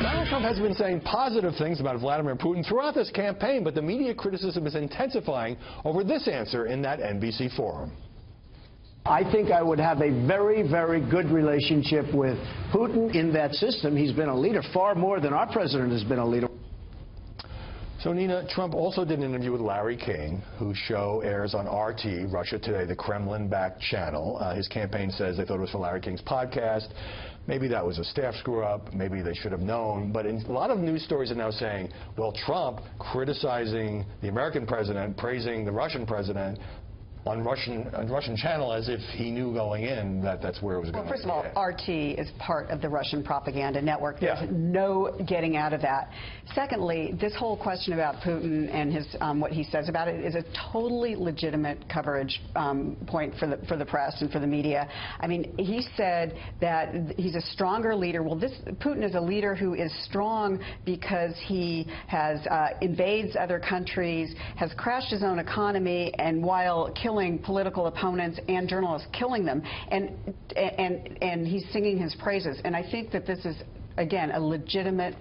Donald Trump has been saying positive things about Vladimir Putin throughout this campaign, but the media criticism is intensifying over this answer in that NBC forum. I think I would have a very, very good relationship with Putin in that system. He's been a leader far more than our president has been a leader. So, Nina, Trump also did an interview with Larry King, whose show airs on RT, Russia Today, the Kremlin-backed channel. His campaign says they thought it was for Larry King's podcast. Maybe that was a staff screw-up. Maybe they should have known. But a lot of news stories are now saying, well, Trump criticizing the American president, praising the Russian president, on Russian channel as if he knew going in that that's where it was going. Well, first of all, RT is part of the Russian propaganda network. There's no getting out of that. Secondly, this whole question about Putin and his what he says about it is a totally legitimate coverage point for the press and for the media. I mean, he said that he's a stronger leader. Well, Putin is a leader who is strong because he has invades other countries, has crashed his own economy, and while killing political opponents and journalists, killing them, and he's singing his praises. And I think that this is, again, a legitimate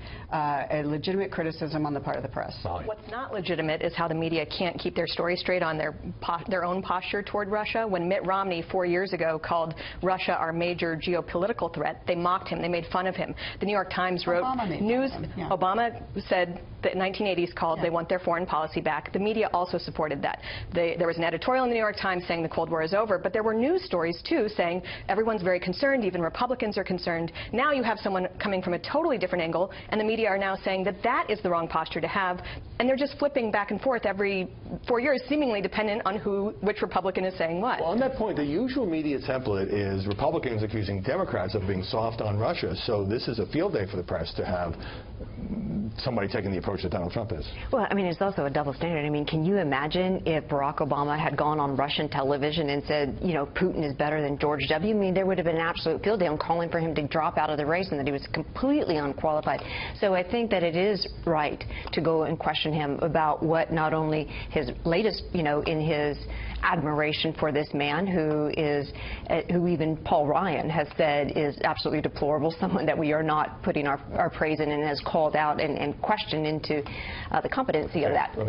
criticism on the part of the press. What's not legitimate is how the media can't keep their story straight on their own posture toward Russia. When Mitt Romney 4 years ago called Russia our major geopolitical threat, they mocked him. They made fun of him. The New York Times wrote Obama said that 1980s called they want their foreign policy back. The media also supported that. There was an editorial in the New York Times saying the Cold War is over, but there were news stories too saying everyone's very concerned, even Republicans are concerned. Now you have someone coming from a totally different angle, and the media are now saying that that is the wrong posture to have, and they're just flipping back and forth every 4 years, seemingly dependent on which Republican is saying what. Well, on that point, the usual media template is Republicans accusing Democrats of being soft on Russia, so this is a field day for the press to have somebody taking the approach that Donald Trump is. Well, I mean, it's also a double standard. I mean, can you imagine if Barack Obama had gone on Russian television and said, you know, Putin is better than George W.? I mean, there would have been an absolute field day on calling for him to drop out of the race and that he was completely unqualified. So I think that it is right to go and question him about what not only his latest, you know, in his admiration for this man who even Paul Ryan has said is absolutely deplorable, someone that we are not putting our praise in, and has called out and questioned into the competency of that.